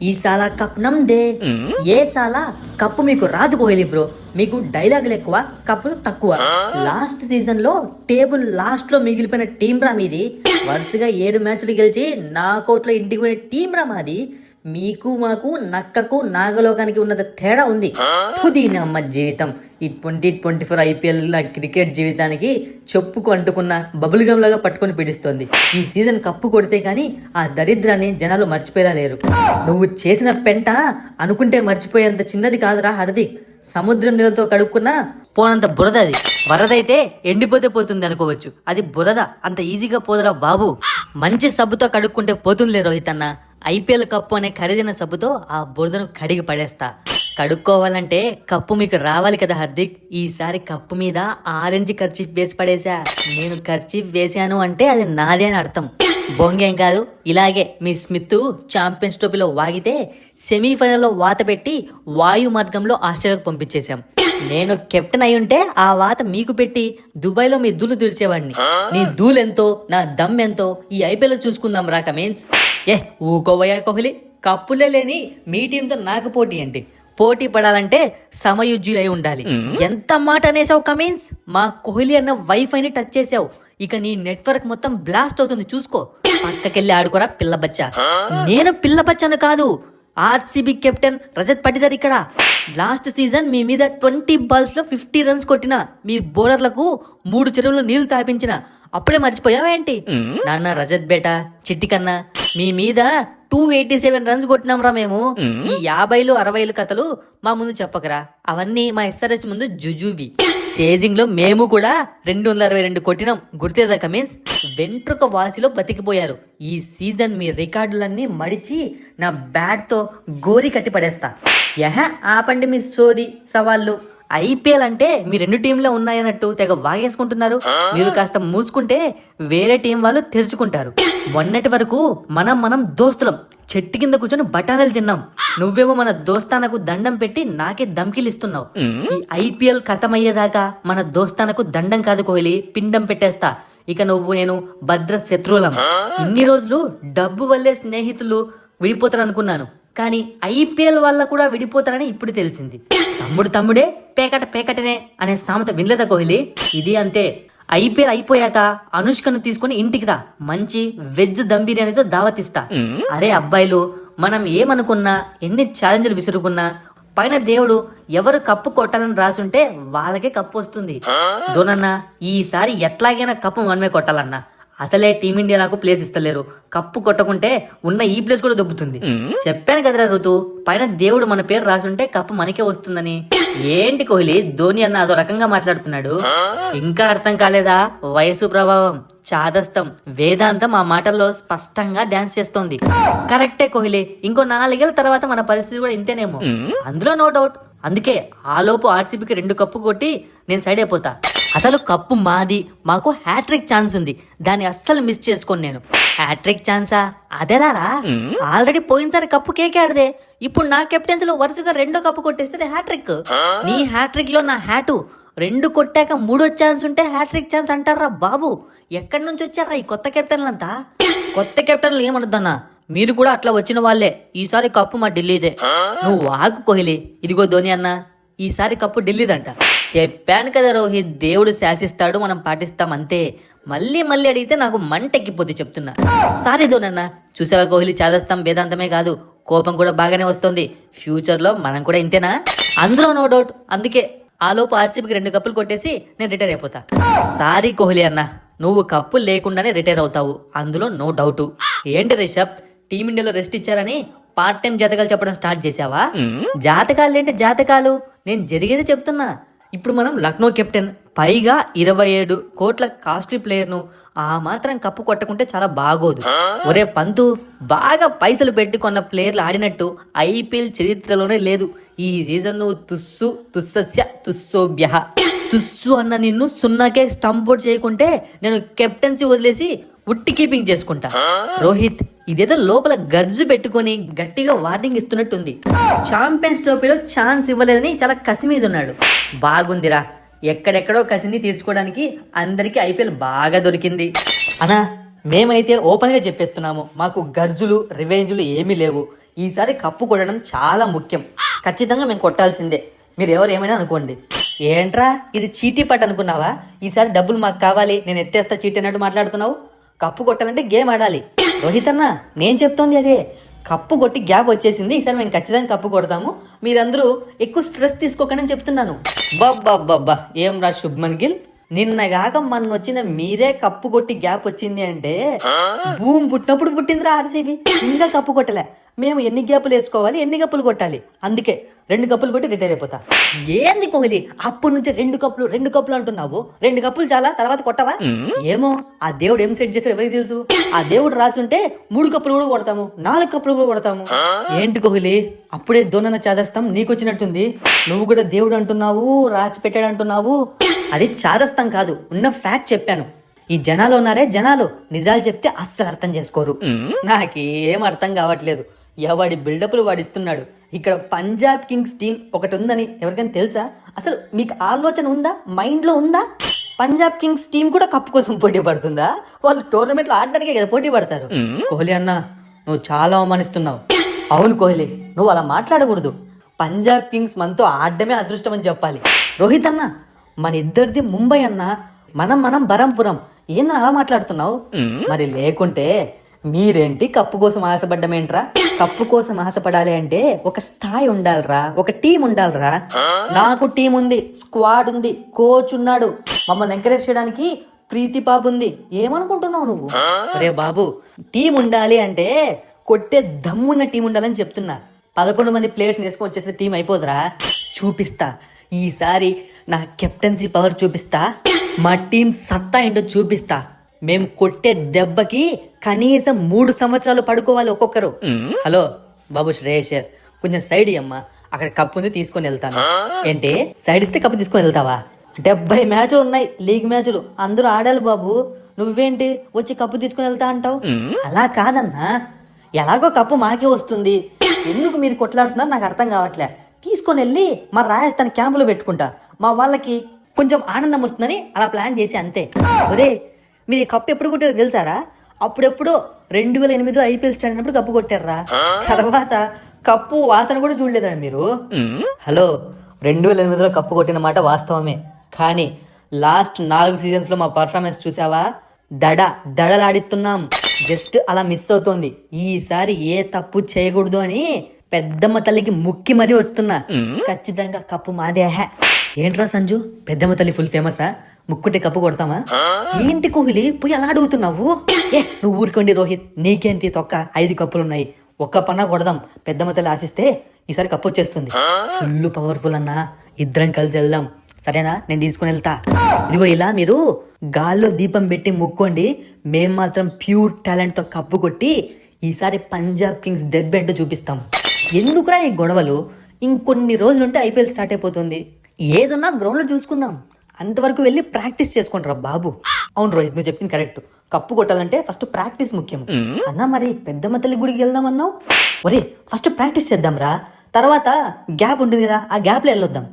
ఈ సాలా కప్ నమ్దే. ఏ సాలా కప్పు మీకు రాదు కోహ్లీ బ్రో. మీకు డైలాగులు ఎక్కువ, కప్పులు తక్కువ. లాస్ట్ సీజన్ లో టేబుల్ లాస్ట్ లో మిగిలిపోయిన టీం రా మీది. వరుసగా 7 మ్యాచ్లు గెలిచి నాకౌట్లో ఇంటికి పోయిన టీం రా మాది. మీకు మాకు నక్కకు నాగలోకానికి ఉన్నది తేడా ఉంది. దీని అమ్మ జీవితం. ఈ 2024 IPL క్రికెట్ జీవితానికి చెప్పుకు అంటుకున్న బబుల్ గమ్ లాగా పట్టుకొని పీడిస్తోంది. ఈ సీజన్ కప్పు కొడితే కానీ ఆ దరిద్రాన్ని జనాలు మర్చిపోయేలా లేరు. నువ్వు చేసిన పెంట అనుకుంటే మర్చిపోయేంత చిన్నది కాదురా హార్దిక్. సముద్రం నీళ్ళతో కడుక్కున్నా పోనంత బురద అది. వరదైతే ఎండిపోతే పోతుంది అనుకోవచ్చు, అది బురద అంత ఈజీగా పోదురా బాబు. మంచి సబ్బుతో కడుక్కుంటే పోతుందిలే రోహిత్ అన్న. IPL కప్పు అనే ఖరీదైన సబ్బుతో ఆ బురదను కడిగి పడేస్తా. కడుక్కోవాలంటే కప్పు మీకు రావాలి కదా హార్దిక్. ఈసారి కప్పు మీద ఆరెంజ్ కర్చీఫ్ వేసి పడేసా. నేను కర్చీఫ్ వేసాను అంటే అది నాదే అని అర్థం. బొంగేం కాదు. ఇలాగే మీ స్మిత్ ఛాంపియన్స్ ట్రోఫీలో వాగితే సెమీఫైనల్లో వాత పెట్టి వాయు మార్గంలో ఆస్ట్రేలియాకు పంపించేశాం. నేను కెప్టెన్ అయి ఉంటే ఆ వాత మీకు పెట్టి దుబాయ్లో మీ దూలు తెరిచేవాడిని. నీ దూలెంతో నా దమ్ ఎంతో ఈ IPL చూసుకుందాం రా కమీన్స్. ఊకోవయ్యా కోహ్లీ. కప్పులే లేని మీ టీంతో నాకు పోటీ ఏంటి? పోటీ పడాలంటే సమయుజ్యులు అయి ఉండాలి. ఎంత మాట అనేసావు కమీన్స్. మా కోహ్లీ అన్న వైఫైని టచ్ చేసావు. ఇక నీ నెట్వర్క్ మొత్తం బ్లాస్ట్ అవుతుంది చూసుకో. పక్కకెళ్ళి ఆడుకోరా పిల్ల బచ్చా. నేను పిల్ల బచ్చాను కాదు, RCB కెప్టెన్ రజత్ పటిదార్ ఇక్కడ. లాస్ట్ సీజన్ మీ మీద 20 బాల్స్ లో 50 రన్స్ కొట్టిన మీ బౌలర్లకు 3 చెరువులు నీళ్లు తాపించిన. అప్పుడే మర్చిపోయావేంటి? నాన్న రజత్ బేటా చిట్టి కన్నా మీ మీద 287 రన్స్ కొట్టినాం రా మేము. ఈ 50లు 60లు కథలు మా ముందు చెప్పకరా. అవన్నీ మా SRH ముందు జుజూబి. చేజింగ్ లో మేము కూడా 262 కొట్టినాం. గుర్తేదా కమీన్స్? వెంట్రుక వాసిలో బతికిపోయారు. ఈ సీజన్ మీ రికార్డులన్నీ మడిచి నా బ్యాట్ తో గోరి కట్టి పడేస్తా. ఆపండి మీ సోది సవాళ్ళు. IPL అంటే మీ 2 టీంలో ఉన్నాయన్నట్టు తెగ వాగేసుకుంటున్నారు. మీరు కాస్త మూసుకుంటే వేరే టీం వాళ్ళు తెరుచుకుంటారు. మొన్నటి వరకు మనం దోస్తులం. చెట్టు కింద కూర్చొని బఠానీలు తిన్నాం. నువ్వేమో మన దోస్తానకు దండం పెట్టి నాకే ధమ్కిలిస్తున్నావు. ఈ IPL ఖతమయ్యేదాకా మన దోస్తానకు దండం కాదు కోహ్లీ, పిండం పెట్టేస్తా. ఇక నువ్వు నేను భద్ర శత్రువులం. ఇన్ని రోజులు డబ్బు వల్లే స్నేహితులు విడిపోతారు అనుకున్నాను, కానీ IPL వల్ల కూడా విడిపోతారని ఇప్పుడు తెలిసింది. తమ్ముడే పేకటనే అనే సామెత వినలేదా కోహ్లీ? ఇది అంతే. IPL అయిపోయాక అనుష్కను తీసుకుని ఇంటికి రా. మంచి వెజ్ దమ్ బిర్యానీతో దావతిస్తా. అరే అబ్బాయిలు, మనం ఏమనుకున్నా, ఎన్ని ఛాలెంజ్లు విసురుకున్నా పైన దేవుడు ఎవరు కప్పు కొట్టాలని రాసుంటే వాళ్ళకే కప్పు వస్తుంది. దోనన్నా ఈసారి ఎట్లాగైనా కప్పు మనమే కొట్టాలన్నా. అసలే టీమిండియా నాకు ప్లేస్ ఇస్తలేరు. కప్పు కొట్టకుంటే ఉన్న ఈ ప్లేస్ కూడా దొబ్బుతుంది. చెప్పాను కదరా ఋతు, పైన దేవుడు మన పేరు రాసుంటే కప్పు మనకే వస్తుందని. ఏంటి కోహ్లీ, ధోని అన్న అదో రకంగా మాట్లాడుతున్నాడు. ఇంకా అర్థం కాలేదా? వయసు ప్రభావం, చాదస్తం, వేదాంతం ఆ మాటల్లో స్పష్టంగా డాన్స్ చేస్తోంది. కరెక్టే కోహ్లీ, ఇంకో 4 ఏళ్ల తర్వాత మన పరిస్థితి కూడా ఇంతేనేమో, అందులో నో డౌట్. అందుకే ఆలోపు RCBకి 2 కప్పు కొట్టి నేను సైడ్ అయిపోతా. అసలు కప్పు మాది, మాకు హ్యాట్రిక్ ఛాన్స్ ఉంది. దాన్ని అస్సలు మిస్ చేసుకోను నేను. హ్యాట్రిక్ ఛాన్సా? అదేలారా, ఆల్రెడీ పోయినసారి కప్పు కేకాడదే. ఇప్పుడు నా కెప్టెన్సీ లో వరుసగా 2 కప్పు కొట్టేస్తే హ్యాట్రిక్. నీ హ్యాట్రిక్ లో నా హ్యాటు. 2 కొట్టాక 3వ ఛాన్స్ ఉంటే హ్యాట్రిక్ ఛాన్స్ అంటారా బాబు? ఎక్కడి నుంచి వచ్చారా ఈ కొత్త కెప్టెన్లంతా? కొత్త కెప్టెన్లు ఏమనుద్దన్నా, మీరు కూడా అట్లా వచ్చిన వాళ్ళే. ఈసారి కప్పు మా ఢిల్లీదే. నువ్వు ఆగు కోహ్లీ. ఇదిగో ధోని అన్న, ఈసారి కప్పు ఢిల్లీదంట. చెప్పాను కదా రోహిత్, దేవుడు శాసిస్తాడు, మనం పాటిస్తాం అంతే. మళ్ళీ అడిగితే నాకు మంటెక్కిపోతే చెప్తున్నా. సారీ ధోనన్న. చూసావా కోహ్లీ, చాదస్తాం వేదాంతమే కాదు, కోపం కూడా బాగానే వస్తుంది. ఫ్యూచర్ లో మనం కూడా ఇంతేనా? అందులో నో డౌట్. అందుకే ఆలోపు RCBకి 2 కప్పులు కొట్టేసి నేను రిటైర్ అయిపోతా. సారీ కోహ్లీ అన్న, నువ్వు కప్పు లేకుండానే రిటైర్ అవుతావు, అందులో నో డౌట్. ఏంటి రిషబ్, టీమిండియాలో రెస్ట్ ఇచ్చారని పార్ట్ టైం జాతకాలు చెప్పడం స్టార్ట్ చేసావా? జాతకాలు ఏంటి జాతకాలు, నేను జరిగేది చెప్తున్నా. ఇప్పుడు మనం లక్నో కెప్టెన్, పైగా 27 కోట్ల కాస్ట్లీ ప్లేయర్ను, ఆ మాత్రం కప్పు కొట్టకుంటే చాలా బాగోదు. ఒరే పంతు, బాగా పైసలు పెట్టి కొన్న ప్లేయర్లు ఆడినట్టు IPL చరిత్రలోనే లేదు. ఈ సీజన్ నువ్వు తుస్సు అన్న నిన్ను 0కే స్టంప్ అవుట్ చేయకుంటే నేను కెప్టెన్సీ వదిలేసి ఉట్టి కీపింగ్ చేసుకుంటా. రోహిత్, ఇదేదో లోపల గర్జు పెట్టుకొని గట్టిగా వార్నింగ్ ఇస్తున్నట్టుంది. ఛాంపియన్స్ ట్రోఫీలో ఛాన్స్ ఇవ్వలేదని చాలా కసి మీద ఉన్నాడు. బాగుందిరా, ఎక్కడెక్కడో కసిని తీర్చుకోవడానికి అందరికీ IPL బాగా దొరికింది. అనా, మేమైతే ఓపెన్గా చెప్పేస్తున్నాము, మాకు గర్జులు రివెంజ్లు ఏమీ లేవు. ఈసారి కప్పు కొట్టడం చాలా ముఖ్యం. ఖచ్చితంగా మేము కొట్టాల్సిందే, మీరు ఎవరు ఏమైనా అనుకోండి. ఏంట్రా ఇది చీటీ పట్టు అనుకున్నావా? ఈసారి డబ్బులు మాకు కావాలి, నేను ఎత్తేస్తా చీటీ అన్నట్టు మాట్లాడుతున్నావు. కప్పు కొట్టాలంటే గేమ్ ఆడాలి. రోహిత్ అన్న, నేను చెప్తోంది అదే. కప్పు కొట్టి గ్యాప్ వచ్చేసింది, ఈసారి మేము ఖచ్చితంగా కప్పు కొడతాము. మీరందరూ ఎక్కువ స్ట్రెస్ తీసుకోకండి చెప్తున్నాను. బాబ్బా ఏం రా శుభ్మన్ గిల్, నిన్నగాక మొన్న వచ్చిన మీరే కప్పు కొట్టి గ్యాప్ వచ్చింది అంటే భూమి పుట్టినప్పుడు పుట్టిందిరా ఆర్సీబీ. ఇంకా కప్పు కొట్టలే. మేము ఎన్ని గ్యాపులు వేసుకోవాలి, ఎన్ని కప్పులు కొట్టాలి. అందుకే 2 కప్పులు కొట్టి రిటైర్ అయిపోతా. ఏంది కోహ్లీ అప్పటి నుంచి 2 కప్పులు అంటున్నావు? 2 కప్పులు చాలా, తర్వాత కొట్టవా? ఏమో ఆ దేవుడు ఏం సెట్ చేశాడు ఎవరికి తెలుసు. ఆ దేవుడు రాసి ఉంటే 3 కప్పులు కూడా కొడతాము, 4 కప్పులు కూడా కొడతాము. ఏంటి కోహ్లీ అప్పుడే దోనన చాదస్తాం నీకొచ్చినట్టుంది. నువ్వు కూడా దేవుడు అంటున్నావు, రాసి పెట్టాడు అంటున్నావు. అది చాదస్తాం కాదు, ఉన్న ఫ్యాక్ట్ చెప్పాను. ఈ జనాలు ఉన్నారే జనాలు, నిజాలు చెప్తే అస్సలు అర్థం చేసుకోరు. నాకేం అర్థం కావట్లేదు. ఎవడి బిల్డప్లు వాడిస్తున్నాడు. ఇక్కడ పంజాబ్ కింగ్స్ టీం ఒకటి ఉందని ఎవరికైనా తెలుసా? అసలు మీకు ఆలోచన ఉందా, మైండ్లో ఉందా? పంజాబ్ కింగ్స్ టీం కూడా కప్పు కోసం పోటీ పడుతుందా? వాళ్ళు టోర్నమెంట్లో ఆడడానికే కదా పోటీ పడతారు. కోహ్లీ అన్న, నువ్వు చాలా అవమానిస్తున్నావు. అవును కోహ్లీ, నువ్వు అలా మాట్లాడకూడదు. పంజాబ్ కింగ్స్ మనతో ఆడడమే అదృష్టం అని చెప్పాలి. రోహిత్ అన్న, మన ఇద్దరిది ముంబై అన్న, మనం బరంపురం. ఏందని అలా మాట్లాడుతున్నావు? మరి లేకుంటే మీరేంటి కప్పు కోసం ఆశపడ్డమేంట్రా? కప్పు కోసం ఆశపడాలి అంటే ఒక స్థాయి ఉండాలిరా, ఒక టీం ఉండాలిరా. నాకు టీం ఉంది, స్క్వాడ్ ఉంది, కోచ్ ఉన్నాడు. మమ్మల్ని ఎంకరేజ్ చేయడానికి ప్రీతి బాబు ఉంది. ఏమనుకుంటున్నావు నువ్వు? రే బాబు, టీం ఉండాలి అంటే కొట్టే దమ్మున్న టీం ఉండాలని చెప్తున్నా. 11 మంది ప్లేయర్స్ వేసుకొని వచ్చేస్తే టీం అయిపోదురా. చూపిస్తా ఈసారి నా కెప్టెన్సీ పవర్ చూపిస్తా. మా టీం సత్తా ఏంటో చూపిస్తా. మేము కొట్టే దెబ్బకి కనీసం 3 సంవత్సరాలు పడుకోవాలి ఒక్కొక్కరు. హలో బాబు శ్రేయస్, కొంచెం సైడ్ ఇయ్యమ్మా, అక్కడ కప్పు ఉంది తీసుకొని వెళ్తాను. ఏంటి సైడ్ ఇస్తే కప్పు తీసుకొని వెళ్తావా? 70 మ్యాచ్లు ఉన్నాయి, లీగ్ మ్యాచ్లు, అందరూ ఆడాలి బాబు. నువ్వేంటి వచ్చి కప్పు తీసుకొని వెళ్తా అంటావు? అలా కాదన్నా, ఎలాగో కప్పు మాకే వస్తుంది, ఎందుకు మీరు కొట్లాడుతున్నారు నాకు అర్థం కావట్లే. తీసుకొని వెళ్ళి మా రాజస్థాన్ క్యాంపులో పెట్టుకుంటా. మా వాళ్ళకి కొంచెం ఆనందం వస్తుందని అలా ప్లాన్ చేసి అంతే. ఒరే, మీరు కప్పు ఎప్పుడు కొట్టారో తెలుసారా? అప్పుడెప్పుడో 2008లో ఐపీఎల్ స్టార్ట్ అయినప్పుడు కప్పు కొట్టారా. తర్వాత కప్పు వాసన కూడా చూడలేదా మీరు? హలో, 2008లో కప్పు కొట్టిన మాట వాస్తవమే, కానీ లాస్ట్ 4 సీజన్స్లో మా పర్ఫార్మెన్స్ చూసావా? దడలాడిస్తున్నాం. జస్ట్ అలా మిస్ అవుతోంది. ఈసారి ఏ తప్పు చేయకూడదు అని పెద్దమ్మ తల్లికి ముక్కి మరీ వస్తున్నా. ఖచ్చితంగా కప్పు మాదే. ఏంట్రా సంజు, పెద్దమ్మ తల్లి ఫుల్ ఫేమసా? ముక్కుంటే కప్పు కొడతామా? ఏంటి కోహ్లీ పోయి అలా అడుగుతున్నావు? నువ్వు ఊరుకోండి రోహిత్, నీకేంటి తొక్క, 5 కప్పులు ఉన్నాయి, ఒక్క పన్నా కొడదాం. పెద్దమ్మ తల్లి ఆశిస్తే ఈసారి కప్పు వచ్చేస్తుంది. ఫుల్ పవర్ఫుల్ అన్నా, ఇద్దరం కలిసి వెళ్దాం సరేనా? నేను తీసుకుని వెళ్తా. ఇదిగో ఇలా మీరు గాల్లో దీపం పెట్టి ముక్కోండి. మేం మాత్రం ప్యూర్ టాలెంట్తో కప్పు కొట్టి ఈసారి పంజాబ్ కింగ్స్ దెబ్బ ఏంటో చూపిస్తాం. ఎందుకురా ఈ గొడవలు? ఇంకొన్ని రోజులుంటే ఐపీఎల్ స్టార్ట్ అయిపోతుంది. ఏదున్నా గ్రౌండ్లో చూసుకుందాం. అంతవరకు వెళ్ళి ప్రాక్టీస్ చేసుకుంటారా బాబు. అవును రోహిత్, నువ్వు చెప్పింది కరెక్ట్. కప్పు కొట్టాలంటే ఫస్ట్ ప్రాక్టీస్ ముఖ్యం అన్నా. మరి పెద్దమ్మ తల్లి గుడికి వెళ్దామన్నావు? ఒరే, ఫస్ట్ ప్రాక్టీస్ చేద్దాం రా, తర్వాత గ్యాప్ ఉంటుంది కదా, ఆ గ్యాప్లో వెళ్ళొద్దాం.